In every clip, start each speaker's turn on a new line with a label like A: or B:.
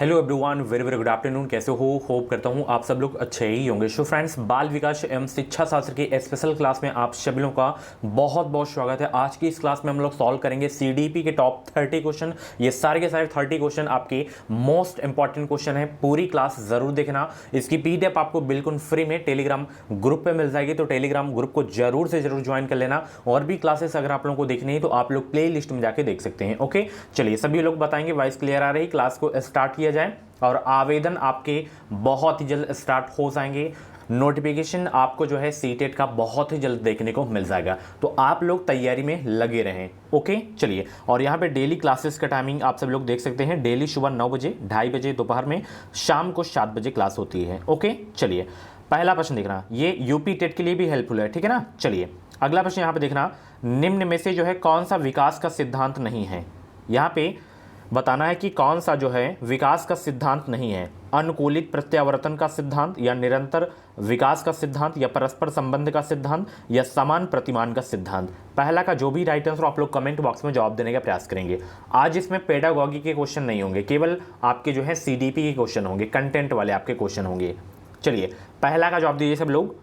A: Hello everyone, very very good afternoon. कैसे हो? Hope करता हूँ आप सब लोग अच्छे ही होंगे। सो फ्रेंड्स, बाल विकास एवं शिक्षा शास्त्र की स्पेशल क्लास में आप सभी लोगों का बहुत बहुत स्वागत है। आज की इस क्लास में हम लोग सॉल्व करेंगे सीडीपी के टॉप 30 क्वेश्चन। ये सारे के सारे 30 क्वेश्चन आपके मोस्ट इंपॉर्टेंट क्वेश्चन है। पूरी क्लास जरूर देखना। इसकी पीडीएफ आपको बिल्कुल फ्री में टेलीग्राम ग्रुप पे मिल जाएगी, तो टेलीग्राम ग्रुप को जरूर से जरूर ज्वाइन कर लेना। और भी क्लासेस अगर आप लोगों को देखनी है तो आप लोग प्ले लिस्ट में जाके देख सकते हैं। ओके, चलिए सभी लोग बताएंगे, वॉइस क्लियर आ रही, क्लास को स्टार्ट किया जाए। और आवेदन आपके बहुत ही जल्द स्टार्ट हो जाएंगे। नोटिफिकेशन आपको जो है सीटेट का बहुत ही जल्द देखने को मिल जाएगा, तो आप लोग तैयारी में लगे रहें। ओके, चलिए। और यहाँ पे डेली क्लासेस का टाइमिंग आप सब लोग देख सकते हैं। डेली सुबह 9 बजे, 2:30 बजे दोपहर में, शाम को 7 बजे क्लास होती है। ओके, चलिए। पहला प्रश्न देखना, ये यूपी टेट के लिए भी हेल्पफुल है, ठीक है ना। चलिए अगला प्रश्न यहाँ पे देखना, निम्न में से जो है कौन सा विकास का सिद्धांत नहीं है। यहाँ पे बताना है कि कौन सा जो है विकास का सिद्धांत नहीं है। अनुकूलित प्रत्यावर्तन का सिद्धांत, या निरंतर विकास का सिद्धांत, या परस्पर संबंध का सिद्धांत, या समान प्रतिमान का सिद्धांत। पहला का जो भी राइट आंसर आप लोग कमेंट बॉक्स में जवाब देने का प्रयास करेंगे। आज इसमें पेडागॉगी के क्वेश्चन नहीं होंगे, केवल आपके जो है सीडीपी के क्वेश्चन होंगे, कंटेंट वाले आपके क्वेश्चन होंगे। चलिए पहला का जवाब दीजिए सब लोग,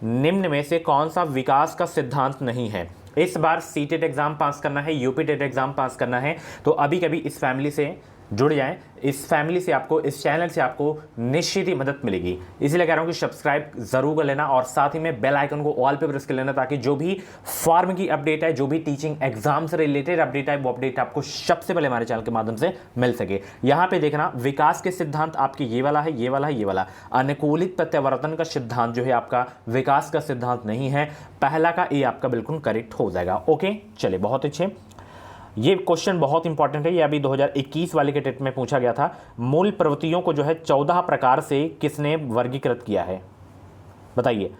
A: निम्न में से कौन सा विकास का सिद्धांत नहीं है। इस बार सीटेट एग्जाम पास करना है, यूपी टेट एग्जाम पास करना है, तो अभी कभी इस फैमिली से जुड़ जाएं। इस फैमिली से आपको, इस चैनल से आपको निश्चित ही मदद मिलेगी। इसलिए कह रहा हूं कि सब्सक्राइब जरूर कर लेना और साथ ही में बेल आइकन को ऑल पे प्रेस कर लेना, ताकि जो भी फॉर्म की अपडेट है, जो भी टीचिंग एग्जाम से रिलेटेड अपडेट है, वो अपडेट आपको सबसे पहले हमारे चैनल के माध्यम से मिल सके। यहां पे देखना, विकास के सिद्धांत आपके ये वाला है, ये वाला है, ये वाला। अनुकूलित प्रत्यावर्तन का सिद्धांत जो है आपका विकास का सिद्धांत नहीं है। पहला का ए आपका बिल्कुल करेक्ट हो जाएगा। ओके, चलिए बहुत अच्छे। ये क्वेश्चन बहुत इंपॉर्टेंट है, ये अभी 2021 वाले के टेट में पूछा गया था। मूल प्रवृत्तियों को जो है 14 प्रकार से किसने वर्गीकृत किया है, बताइए।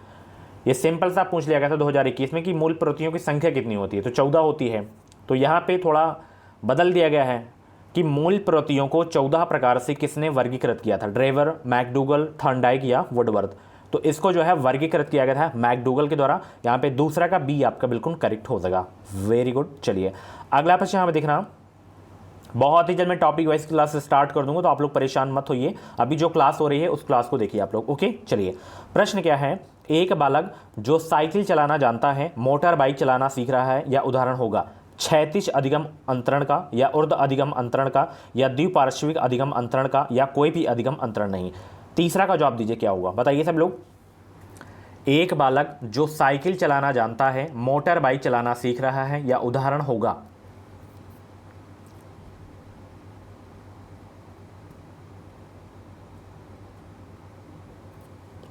A: ये सिंपल सा पूछ लिया गया था 2021 में कि मूल प्रवृत्तियों की संख्या कितनी होती है, तो 14 होती है। तो यहाँ पे थोड़ा बदल दिया गया है कि मूल प्रवृत्तियों को 14 प्रकार से किसने वर्गीकृत किया था, ड्रेवर, मैकडूगल, थॉर्नडाइक या वुडवर्थ। तो इसको जो है वर्गीकृत किया गया था मैकडूगल के द्वारा। यहाँ पे दूसरा का बी आपका बिल्कुल करेक्ट हो जाएगा। Very good. चलिए अगला प्रश्न यहाँ पे देखना, बहुत ही जल्द मैं टॉपिक वाइज क्लास स्टार्ट कर दूंगा, तो आप लोग परेशान मत होइए। अभी जो क्लास हो रही है उस क्लास को देखिए आप लोग। ओके, चलिए। प्रश्न क्या है, एक बालक जो साइकिल चलाना जानता है मोटर बाइक चलाना सीख रहा है, या उदाहरण होगा क्षैतिज अधिगम अंतरण का, या ऊर्ध अधिगम अंतरण का, या द्विपार्श्विक अधिगम अंतरण का, या कोई भी अधिगम अंतरण नहीं। तीसरा का जवाब दीजिए क्या होगा, बताइए सब लोग। एक बालक जो साइकिल चलाना जानता है मोटर बाइक चलाना सीख रहा है, या उदाहरण होगा।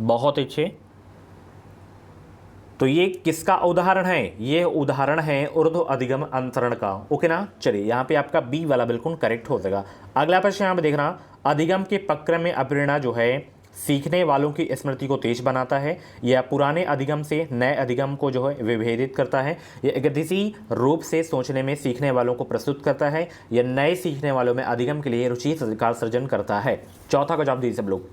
A: बहुत अच्छे। तो ये किसका उदाहरण है, ये उदाहरण है ऊर्ध्व अधिगम अंतरण का। ओके ना। चलिए यहाँ पे आपका बी वाला बिल्कुल करेक्ट हो जाएगा। अगला प्रश्न यहाँ पे देखना, अधिगम के प्रक्रम में अप्रेरणा जो है सीखने वालों की स्मृति को तेज बनाता है, या पुराने अधिगम से नए अधिगम को जो है विभेदित करता है, या गतिशील रूप से सोचने में सीखने वालों को प्रस्तुत करता है, या नए सीखने वालों में अधिगम के लिए रुचि का सृजन करता है। चौथा का जवाब दीजिए सब लोग।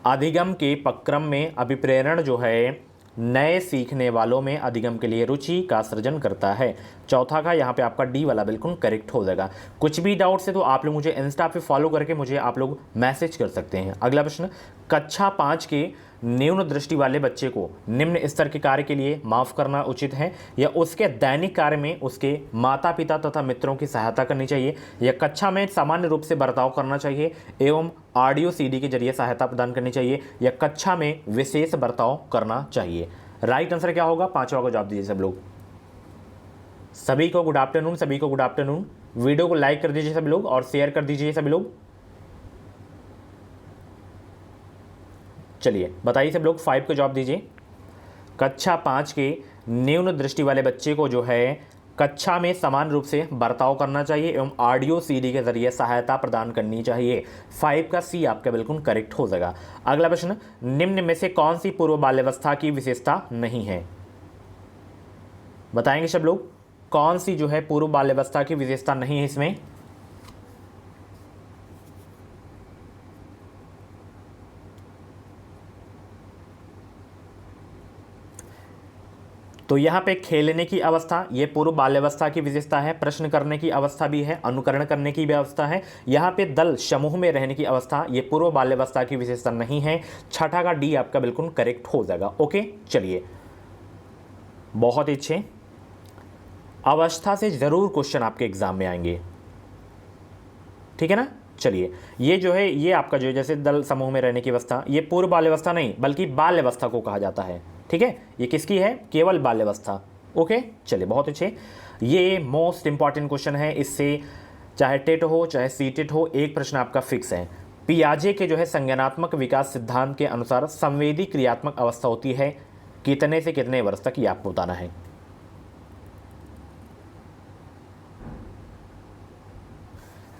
A: अधिगम के प्रक्रम में अभिप्रेरण जो है नए सीखने वालों में अधिगम के लिए रुचि का सृजन करता है। चौथा का यहाँ पे आपका डी वाला बिल्कुल करेक्ट हो जाएगा। कुछ भी डाउट है तो आप लोग मुझे इंस्टा पे फॉलो करके मुझे आप लोग मैसेज कर सकते हैं। अगला प्रश्न, कक्षा 5 के न्यून दृष्टि वाले बच्चे को निम्न स्तर के कार्य के लिए माफ़ करना उचित है, या उसके दैनिक कार्य में उसके माता पिता तथा मित्रों की सहायता करनी चाहिए, या कक्षा में सामान्य रूप से बर्ताव करना चाहिए एवं ऑडियो सीडी के जरिए सहायता प्रदान करनी चाहिए, या कक्षा में विशेष बर्ताव करना चाहिए। राइट आंसर क्या होगा, पांचवा को जवाब दीजिए सब लोग। सभी को गुड आफ्टरनून, सभी को गुड आफ्टरनून। वीडियो को लाइक कर दीजिए सभी लोग और शेयर कर दीजिए सभी लोग। चलिए बताइए सब लोग, 5 को जवाब दीजिए। कक्षा 5 के न्यून दृष्टि वाले बच्चे को जो है कक्षा में समान रूप से बर्ताव करना चाहिए एवं ऑडियो सीडी के जरिए सहायता प्रदान करनी चाहिए। 5 का सी आपका बिल्कुल करेक्ट हो जाएगा। अगला प्रश्न, निम्न में से कौन सी पूर्व बाल्यावस्था की विशेषता नहीं है, बताएंगे सब लोग। कौन सी जो है पूर्व बाल्यावस्था की विशेषता नहीं है इसमें। तो यहाँ पे खेलने की अवस्था, ये पूर्व बाल्यावस्था की विशेषता है। प्रश्न करने की अवस्था भी है, अनुकरण करने की भी अवस्था है। यहाँ पे दल समूह में रहने की अवस्था, ये पूर्व बाल्यावस्था की विशेषता नहीं है। छठा का डी आपका बिल्कुल करेक्ट हो जाएगा। ओके, चलिए, बहुत ही अच्छे। अवस्था से जरूर क्वेश्चन आपके एग्जाम में आएंगे, ठीक है ना। चलिए, ये जो है ये आपका जो है जैसे दल समूह में रहने की अवस्था, ये पूर्व बाल्यावस्था नहीं बल्कि बाल्यावस्था को कहा जाता है, ठीक है। ये किसकी है? केवल बाल्यावस्था। ओके, चलिए, बहुत अच्छे। ये मोस्ट इंपॉर्टेंट क्वेश्चन है, इससे चाहे टेट हो चाहे सीटेट हो, एक प्रश्न आपका फिक्स है। पियाजे के जो है संज्ञानात्मक विकास सिद्धांत के अनुसार संवेदी क्रियात्मक अवस्था होती है कितने से कितने वर्ष तक, ये आपको बताना है।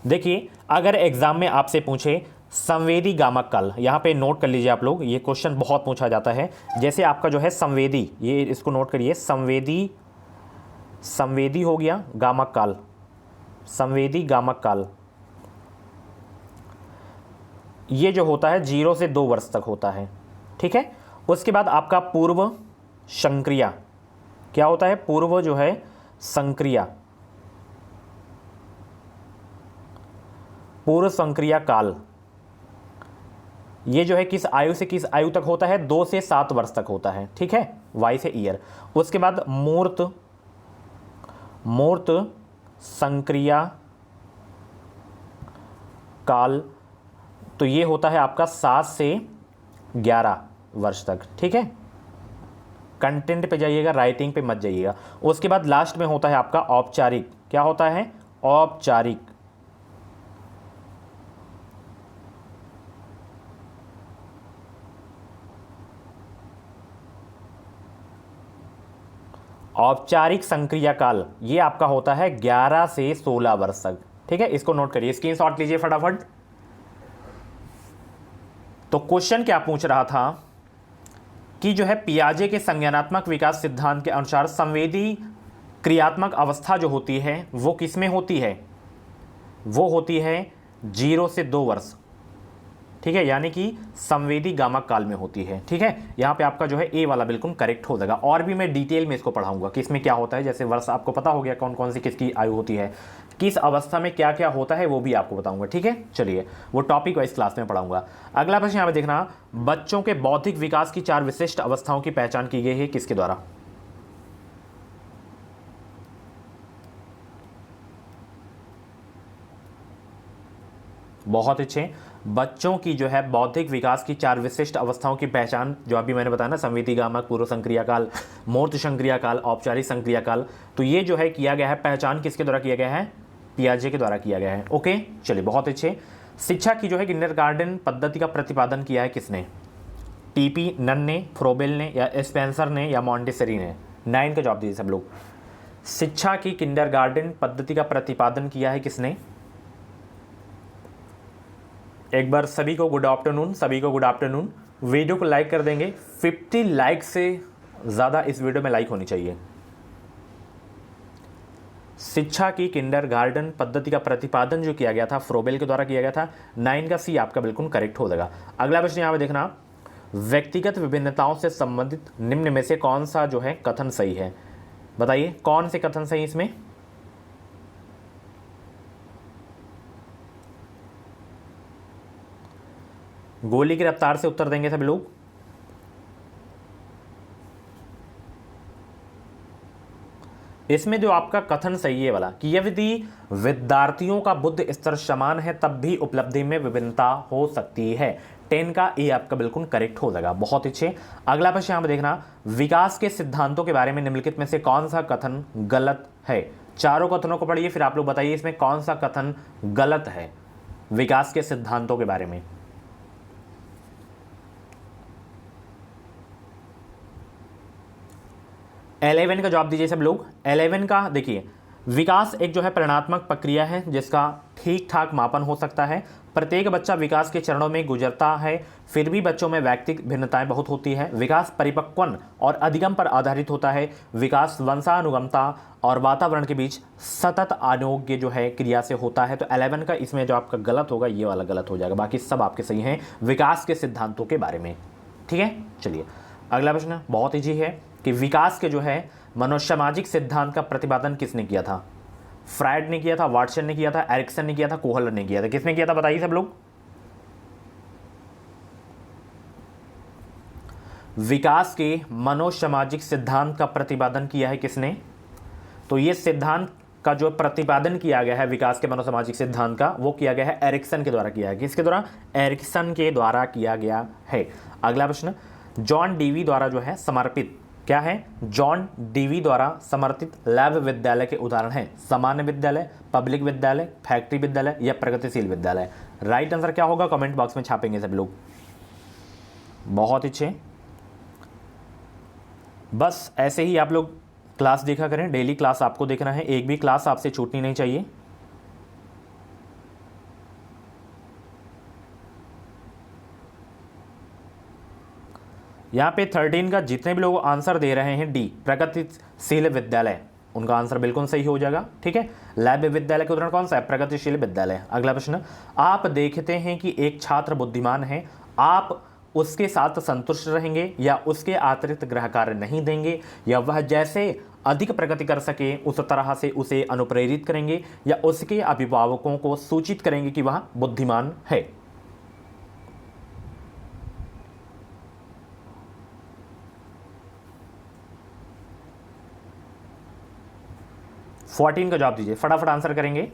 A: देखिए, अगर एग्जाम में आपसे पूछे संवेदी गामक काल, यहाँ पे नोट कर लीजिए आप लोग, ये क्वेश्चन बहुत पूछा जाता है। जैसे आपका जो है संवेदी, ये इसको नोट करिए, संवेदी हो गया, गामक काल, संवेदी गामक काल, ये जो होता है 0 से 2 वर्ष तक होता है, ठीक है। उसके बाद आपका पूर्व संक्रिया, क्या होता है? पूर्व जो है संक्रिया, पूर्व संक्रिया काल, ये जो है किस आयु से किस आयु तक होता है? 2 से 7 वर्ष तक होता है, ठीक है, वाई से ईयर। उसके बाद मूर्त संक्रिया काल, तो ये होता है आपका 7 से 11 वर्ष तक, ठीक है। कंटेंट पे जाइएगा, राइटिंग पे मत जाइएगा। उसके बाद लास्ट में होता है आपका औपचारिक, क्या होता है? औपचारिक, औपचारिक संक्रिया काल, ये आपका होता है 11 से 16 वर्ष तक, ठीक है। इसको नोट करिए, स्क्रीनशॉट लीजिए फटाफट। तो क्वेश्चन क्या पूछ रहा था कि जो है पियाजे के संज्ञानात्मक विकास सिद्धांत के अनुसार संवेदी क्रियात्मक अवस्था जो होती है वो किसमें होती है? वो होती है 0 से 2 वर्ष, ठीक है, यानी कि संवेदी गामक काल में होती है, ठीक है। यहाँ पे आपका जो है ए वाला बिल्कुल करेक्ट हो जाएगा। और भी मैं डिटेल में इसको पढ़ाऊंगा कि इसमें क्या होता है, जैसे वर्ष आपको पता हो गया कौन कौन सी किसकी आयु होती है, किस अवस्था में क्या क्या होता है, वो भी आपको बताऊंगा, ठीक है। चलिए, वो टॉपिक वाइज क्लास में पढ़ाऊंगा। अगला प्रश्न यहाँ पे देखना, बच्चों के बौद्धिक विकास की 4 विशिष्ट अवस्थाओं की पहचान की गई है, किसके द्वारा? बहुत अच्छे। बच्चों की जो है बौद्धिक विकास की 4 विशिष्ट अवस्थाओं की पहचान, जो अभी मैंने बताया ना, संवेदी गामक, पूर्व संक्रिया काल, मूर्त संक्रिया काल, औपचारिक संक्रिया काल, तो ये जो है किया गया है, पहचान किसके द्वारा किया गया है? पियाजे के द्वारा किया गया है। ओके, चलिए, बहुत अच्छे। शिक्षा की जो है किंडरगार्टन पद्धति का प्रतिपादन किया है किसने? टीपी नन ने, फ्रोबेल ने, या स्पेंसर ने, या मॉन्टेसरी ने? 9 का जवाब दीजिए सब लोग। शिक्षा की किंडरगार्टन पद्धति का प्रतिपादन किया है किसने? एक बार सभी को गुड आफ्टरनून, सभी को गुड आफ्टरनून। वीडियो को लाइक कर देंगे, 50 लाइक से ज़्यादा इस वीडियो में लाइक होनी चाहिए। शिक्षा की किंडरगार्टन पद्धति का प्रतिपादन जो किया गया था फ्रोबेल के द्वारा किया गया था। 9 का सी आपका बिल्कुल करेक्ट हो जाएगा। अगला प्रश्न यहाँ पे देखना, व्यक्तिगत विभिन्नताओं से संबंधित निम्न में से कौन सा जो है कथन सही है? बताइए, कौन से कथन सही इसमें? गोली की रफ्तार से उत्तर देंगे सभी लोग। इसमें जो आपका कथन सही है वाला कि यदि विद्यार्थियों का बुद्धि स्तर समान है तब भी उपलब्धि में विभिन्नता हो सकती है। 10 का ए आपका बिल्कुल करेक्ट हो जाएगा। बहुत अच्छे। अगला प्रश्न यहां पर देखना, विकास के सिद्धांतों के बारे में निम्नलिखित में से कौन सा कथन गलत है? चारों कथनों को पढ़िए, फिर आप लोग बताइए इसमें कौन सा कथन गलत है विकास के सिद्धांतों के बारे में। एलेवन का जवाब दीजिए सब लोग। 11 का देखिए, विकास एक जो है परिणात्मक प्रक्रिया है जिसका ठीक ठाक मापन हो सकता है। प्रत्येक बच्चा विकास के चरणों में गुजरता है, फिर भी बच्चों में व्यक्तिगत भिन्नताएं बहुत होती है। विकास परिपक्वन और अधिगम पर आधारित होता है। विकास वंशानुगमता और वातावरण के बीच सतत आरोग्य जो है क्रिया से होता है। तो 11 का इसमें जो आपका गलत होगा ये वाला गलत हो जाएगा, बाकी सब आपके सही हैं विकास के सिद्धांतों के बारे में, ठीक है। चलिए, अगला प्रश्न बहुत ईजी है। कि विकास के जो है मनोसामाजिक सिद्धांत का प्रतिपादन किसने किया था? फ्रायड ने किया था, वाटसन ने किया था, एरिक्सन ने किया था, कोहलर ने किया था? किसने किया था बताइए सब लोग। विकास के मनोसामाजिक सिद्धांत का प्रतिपादन किया है किसने? तो ये सिद्धांत का जो प्रतिपादन किया गया है विकास के मनोसामाजिक सिद्धांत का, वो किया गया है एरिक्सन के द्वारा किया है। किसके द्वारा? एरिक्सन के द्वारा किया गया है। अगला प्रश्न, जॉन डीवी द्वारा जो है समर्पित, क्या है? जॉन डीवी द्वारा समर्थित लैब विद्यालय के उदाहरण हैं सामान्य विद्यालय, पब्लिक विद्यालय, फैक्ट्री विद्यालय या प्रगतिशील विद्यालय? राइट आंसर क्या होगा? कमेंट बॉक्स में छापेंगे सब लोग। बहुत अच्छे। बस ऐसे ही आप लोग क्लास देखा करें, डेली क्लास आपको देखना है, एक भी क्लास आपसे छूटनी नहीं चाहिए। यहां पे 13 का जितने भी लोग आंसर दे रहे हैं डी, प्रगतिशील विद्यालय, उनका आंसर बिल्कुल सही हो जाएगा। ठीक है, लैब विद्यालय का उदाहरण कौन सा है? प्रगतिशील विद्यालय। अगला प्रश्न, आप देखते हैं कि एक छात्र बुद्धिमान है, आप उसके साथ संतुष्ट रहेंगे या उसके अतिरिक्त गृह कार्य नहीं देंगे, या वह जैसे अधिक प्रगति कर सके उस तरह से उसे अनुप्रेरित करेंगे, या उसके अभिभावकों को सूचित करेंगे कि वह बुद्धिमान है? 14 का जवाब दीजिए, फटाफट आंसर करेंगे।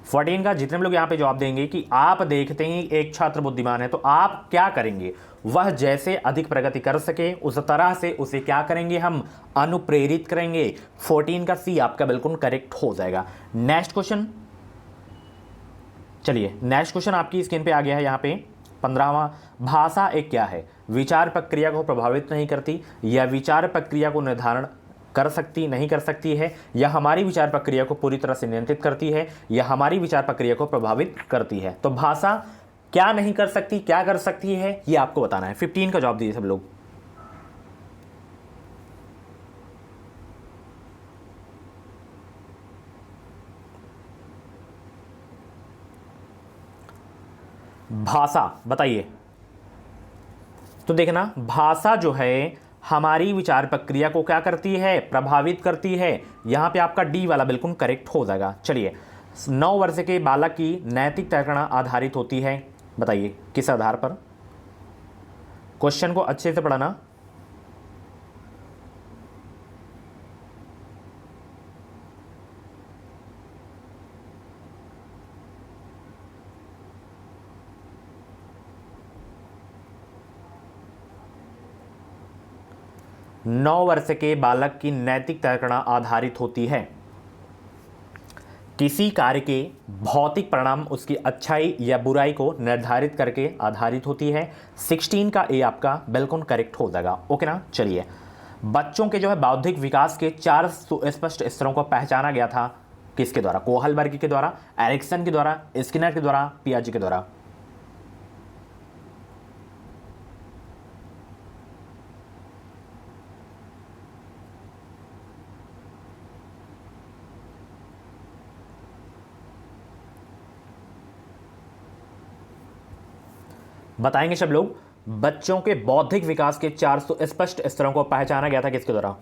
A: 14 का जितने भी लोग यहां पे जवाब देंगे कि आप देखते हैं एक छात्र बुद्धिमान है, तो आप क्या करेंगे? वह जैसे अधिक प्रगति कर सके उस तरह से उसे क्या करेंगे? हम अनुप्रेरित करेंगे। 14 का सी आपका बिल्कुल करेक्ट हो जाएगा। नेक्स्ट क्वेश्चन, चलिए नेक्स्ट क्वेश्चन आपकी स्क्रीन पे आ गया है यहां पे 15वां। भाषा एक क्या है? विचार प्रक्रिया को प्रभावित नहीं करती, या विचार प्रक्रिया को निर्धारण कर सकती नहीं कर सकती है, या हमारी विचार प्रक्रिया को पूरी तरह से नियंत्रित करती है, या हमारी विचार प्रक्रिया को प्रभावित करती है? तो भाषा क्या नहीं कर सकती, क्या कर सकती है, ये आपको बताना है। 15 का जवाब दीजिए सब लोग। भाषा बताइए। तो देखना, भाषा जो है हमारी विचार प्रक्रिया को क्या करती है? प्रभावित करती है। यहां पे आपका डी वाला बिल्कुल करेक्ट हो जाएगा। चलिए, 9 वर्ष के बालक की नैतिक तर्कणा आधारित होती है, बताइए किस आधार पर? क्वेश्चन को अच्छे से पढ़ना। नौ वर्ष के बालक की नैतिक तर्कणा आधारित होती है। किसी कार्य के भौतिक परिणाम उसकी अच्छाई या बुराई को निर्धारित करके आधारित होती है। 16 का ए आपका बिल्कुल करेक्ट हो जाएगा। ओके ना? चलिए, बच्चों के जो है बौद्धिक विकास के 4 सुस्पष्ट स्तरों को पहचाना गया था किसके द्वारा? कोहलबर्ग के द्वारा, एरिक्सन के द्वारा, स्किनर के द्वारा, पियाजे के द्वारा? बताएंगे सब लोग। बच्चों के बौद्धिक विकास के 4 सुस्पष्ट स्तरों को पहचाना गया था किसके द्वारा?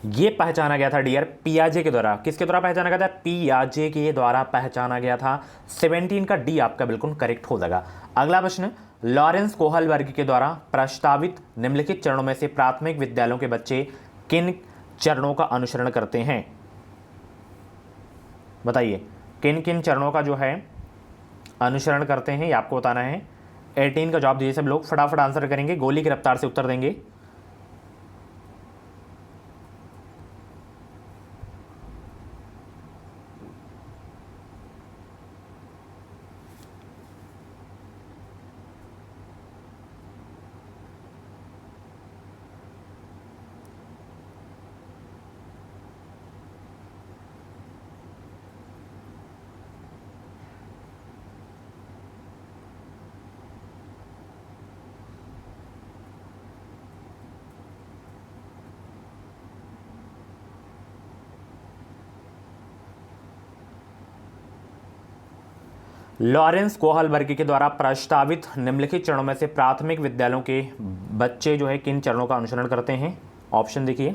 A: ये पहचाना गया था डियर पियाजे के द्वारा। किसके द्वारा पहचाना गया था? पियाजे के द्वारा पहचाना गया था। 17 का डी आपका बिल्कुल करेक्ट हो जाएगा। अगला प्रश्न, लॉरेंस कोहलबर्ग के द्वारा प्रस्तावित निम्नलिखित चरणों में से प्राथमिक विद्यालयों के बच्चे किन चरणों का अनुसरण करते हैं? बताइए किन किन चरणों का जो है अनुसरण करते हैं, ये आपको बताना है। 18 का जवाब दीजिए सब लोग, फटाफट आंसर करेंगे, गोली की रफ्तार से उत्तर देंगे। लॉरेंस कोहलबर्ग के द्वारा प्रस्तावित निम्नलिखित चरणों में से प्राथमिक विद्यालयों के बच्चे जो है किन चरणों का अनुसरण करते हैं? ऑप्शन देखिए।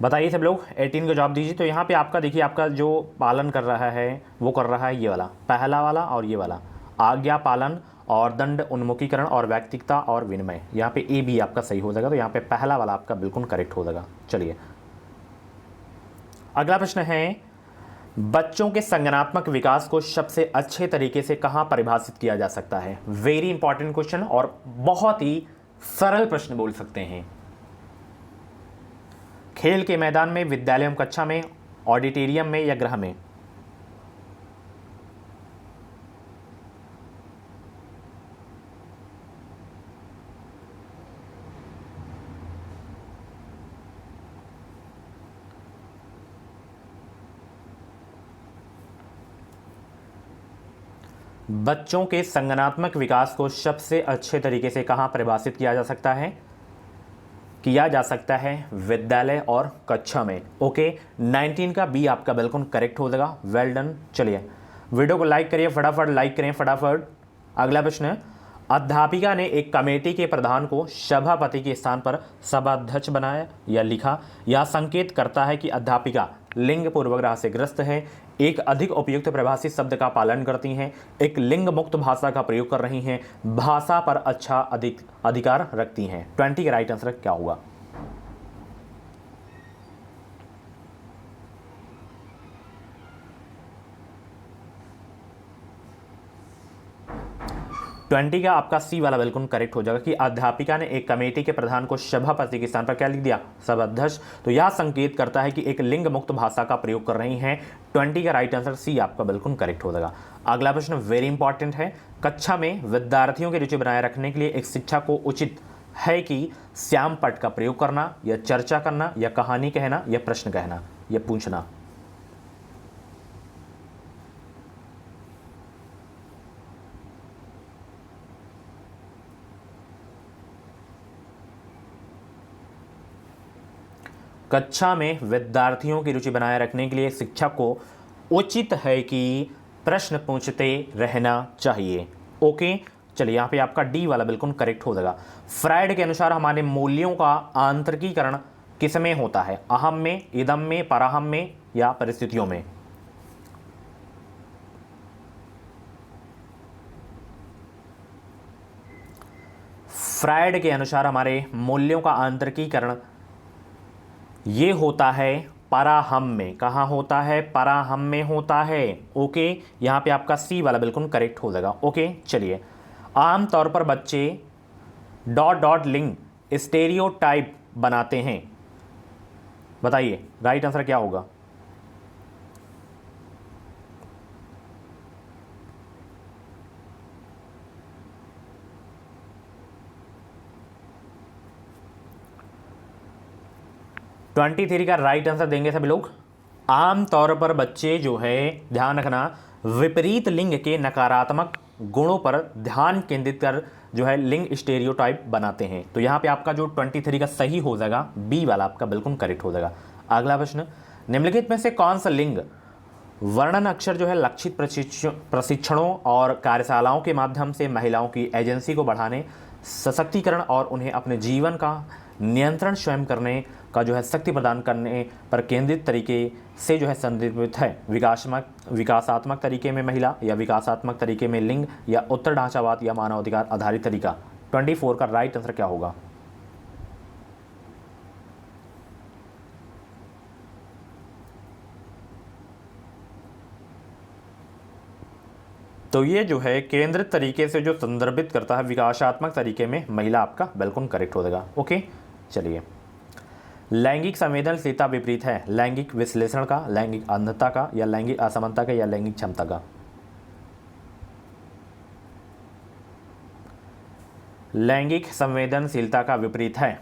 A: बताइए सब लोग, 18 का जवाब दीजिए। तो यहाँ पे आपका देखिए, आपका जो पालन कर रहा है वो कर रहा है ये वाला, पहला वाला और ये वाला, आज्ञा पालन और दंड उन्मुखीकरण और व्यक्तिगता और विनिमय। यहाँ पे ए भी आपका सही हो जाएगा, तो यहाँ पे पहला वाला आपका बिल्कुल करेक्ट हो जाएगा। चलिए अगला प्रश्न है, बच्चों के संज्ञानात्मक विकास को सबसे अच्छे तरीके से कहाँ परिभाषित किया जा सकता है? वेरी इंपॉर्टेंट क्वेश्चन और बहुत ही सरल प्रश्न बोल सकते हैं। खेल के मैदान में, विद्यालय एवं कक्षा में, ऑडिटोरियम में या गृह में? बच्चों के संज्ञानात्मक विकास को सबसे अच्छे तरीके से कहाँ परिभाषित किया जा सकता है? किया जा सकता है विद्यालय और कक्षा में। ओके, 19 का बी आपका बिल्कुल करेक्ट हो जाएगा। Well done. चलिए वीडियो को लाइक करिए, फटाफट लाइक करें फटाफट। अगला प्रश्न, अध्यापिका ने एक कमेटी के प्रधान को सभापति के स्थान पर सभाध्यक्ष बनाया या लिखा। यह संकेत करता है कि अध्यापिका लिंग पूर्वग्रह से ग्रस्त है, एक अधिक उपयुक्त प्रभाषित शब्द का पालन करती हैं, एक लिंग मुक्त भाषा का प्रयोग कर रही हैं, भाषा पर अच्छा अधिकार रखती हैं। 20 का राइट आंसर क्या होगा? 20 का आपका सी वाला बिल्कुल करेक्ट हो जाएगा कि अध्यापिका ने एक कमेटी के प्रधान को सभापति के स्थान पर क्या लिख दिया? सभाध्यक्ष। तो यह संकेत करता है कि एक लिंग मुक्त भाषा का प्रयोग कर रही हैं। 20 का राइट आंसर सी आपका बिल्कुल करेक्ट हो जाएगा। अगला प्रश्न वेरी इंपॉर्टेंट है, कक्षा में विद्यार्थियों की रुचि बनाए रखने के लिए एक शिक्षक को उचित है कि श्याम पट का प्रयोग करना या चर्चा करना या कहानी कहना या प्रश्न कहना या पूछना? कक्षा में विद्यार्थियों की रुचि बनाए रखने के लिए शिक्षक को उचित है कि प्रश्न पूछते रहना चाहिए। ओके, चलिए यहाँ पे आपका डी वाला बिल्कुल करेक्ट हो जाएगा। फ्राइड के अनुसार हमारे मूल्यों का आंतरिकीकरण किसमें होता है? अहम में, इदम में, पराहम में या परिस्थितियों में? फ्राइड के अनुसार हमारे मूल्यों का आंतरिकीकरण ये होता है पराहम में। कहाँ होता है? पराहम में होता है। ओके, यहाँ पे आपका सी वाला बिल्कुल करेक्ट हो जाएगा। ओके, चलिए आमतौर पर बच्चे डॉट डॉट लिंग स्टेरियोटाइप बनाते हैं, बताइए राइट आंसर क्या होगा? ट्वेंटी थ्री का राइट आंसर देंगे सभी लोग। आमतौर पर बच्चे जो है, ध्यान रखना, विपरीत लिंग के नकारात्मक गुणों पर ध्यान केंद्रित कर जो है लिंग स्टेरियोटाइप बनाते हैं। तो यहाँ पे आपका जो 23 का सही हो जाएगा, बी वाला आपका बिल्कुल करेक्ट हो जाएगा। अगला प्रश्न, निम्नलिखित में से कौन सा लिंग वर्णन अक्षर जो है लक्षित प्रशिक्षणों और कार्यशालाओं के माध्यम से महिलाओं की एजेंसी को बढ़ाने, सशक्तिकरण और उन्हें अपने जीवन का नियंत्रण स्वयं करने का जो है शक्ति प्रदान करने पर केंद्रित तरीके से जो है संदर्भित है? विकासात्मक तरीके में महिला या विकासात्मक तरीके में लिंग या उत्तर ढांचावाद या मानवाधिकार आधारित तरीका? 24 का राइट आंसर क्या होगा? तो ये जो है केंद्रित तरीके से जो संदर्भित करता है विकासात्मक तरीके में महिला, आपका बिल्कुल करेक्ट हो जाएगा। ओके, चलिए लैंगिक संवेदनशीलता विपरीत है लैंगिक विश्लेषण का, लैंगिक अंधता का या लैंगिक असमानता का या लैंगिक क्षमता का? लैंगिक संवेदनशीलता का विपरीत है,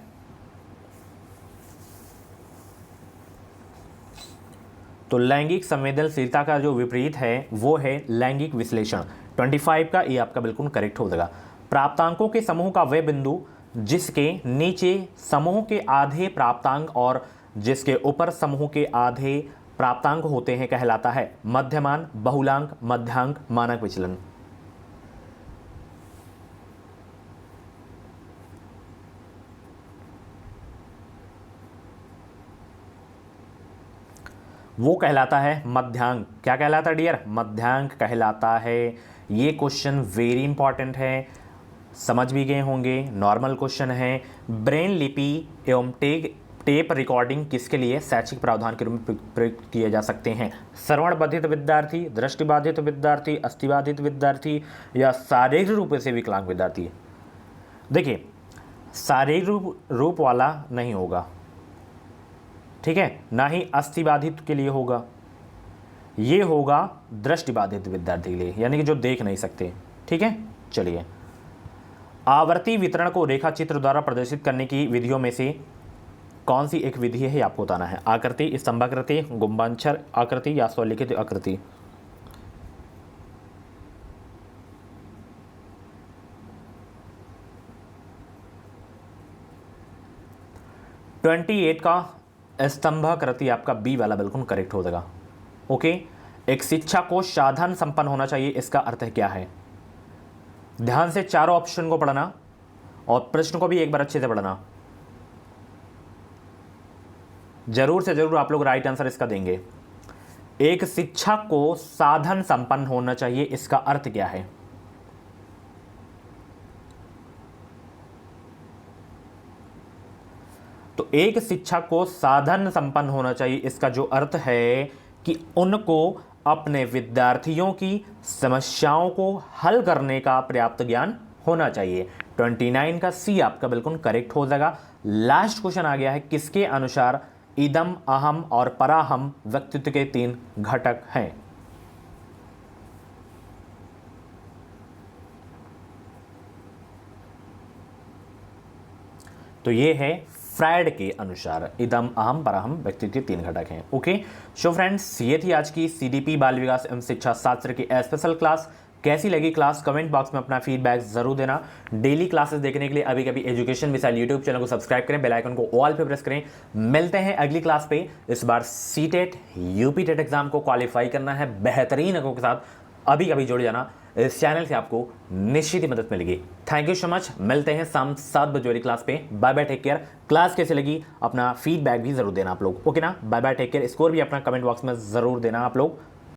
A: तो लैंगिक संवेदनशीलता का जो विपरीत है वो है लैंगिक विश्लेषण। 25 का ये आपका बिल्कुल करेक्ट हो जाएगा। प्राप्तांकों के समूह का वह बिंदु जिसके नीचे समूह के आधे प्राप्तांक और जिसके ऊपर समूह के आधे प्राप्तांक होते हैं कहलाता है मध्यमान, बहुलांक, मध्यांक, मानक विचलन। वो कहलाता है मध्यांक। क्या कहलाता है डियर? मध्यांक कहलाता है। ये क्वेश्चन वेरी इंपॉर्टेंट है, समझ भी गए होंगे, नॉर्मल क्वेश्चन है। ब्रेन लिपि एवं टेप रिकॉर्डिंग किसके लिए शैक्षिक प्रावधान के रूप में प्रयुक्त किए जा सकते हैं? श्रवण बाधित विद्यार्थी, दृष्टिबाधित विद्यार्थी, अस्थिबाधित विद्यार्थी या शारीरिक रूप से विकलांग विद्यार्थी? देखिए, शारीरिक रूप वाला नहीं होगा, ठीक है, ना ही अस्थिबाधित के लिए होगा, ये होगा दृष्टिबाधित विद्यार्थी के लिए, यानी कि जो देख नहीं सकते। ठीक है, चलिए। आवर्ती वितरण को रेखा चित्र द्वारा प्रदर्शित करने की विधियों में से कौन सी एक विधि है, आपको बताना है। आकृति, स्तंभाकृति, गुंबाक्षर आकृति या स्वलिखित आकृति? ट्वेंटी 28 का स्तंभाकृति आपका बी वाला बिल्कुल करेक्ट हो जाएगा। ओके, एक शिक्षा को साधन संपन्न होना चाहिए, इसका अर्थ क्या है? ध्यान से चारों ऑप्शन को पढ़ना और प्रश्न को भी एक बार अच्छे से पढ़ना। जरूर से जरूर आप लोग राइट आंसर इसका देंगे। एक शिक्षा को साधन संपन्न होना चाहिए, इसका अर्थ क्या है? तो एक शिक्षा को साधन संपन्न होना चाहिए, इसका जो अर्थ है कि उनको अपने विद्यार्थियों की समस्याओं को हल करने का पर्याप्त ज्ञान होना चाहिए। 29 का सी आपका बिल्कुल करेक्ट हो जाएगा। लास्ट क्वेश्चन आ गया है, किसके अनुसार इदम, अहम और पराहम व्यक्तित्व के 3 घटक हैं? तो ये है फ्रायड के अनुसार इदम, अहम, पराहम व्यक्तित्व के 3 घटक हैं। ओके, सो फ्रेंड्स, ये थी आज की सीडीपी बाल विकास एवं शिक्षा शास्त्र की स्पेशल क्लास। कैसी लगी क्लास? कमेंट बॉक्स में अपना फीडबैक जरूर देना। डेली क्लासेस देखने के लिए अभी कभी एजुकेशन मिसाइल यूट्यूब चैनल को सब्सक्राइब करें, बेल आइकन को ऑल पे प्रेस करें। मिलते हैं अगली क्लास पे। इस बार सीटेट यूपी टेट एग्जाम को क्वालिफाई करना है बेहतरीन अंकों के साथ। अभी कभी जुड़ जाना, इस चैनल से आपको निश्चित ही मदद मिलेगी। Thank you so much. मिलते हैं शाम 7 बजे वाली क्लास पे। Bye bye, take care. Class कैसे लगी अपना फीडबैक भी जरूर देना आप लोग। ओके ना, bye bye, take care. Score भी अपना कमेंट बॉक्स में जरूर देना आप लोग।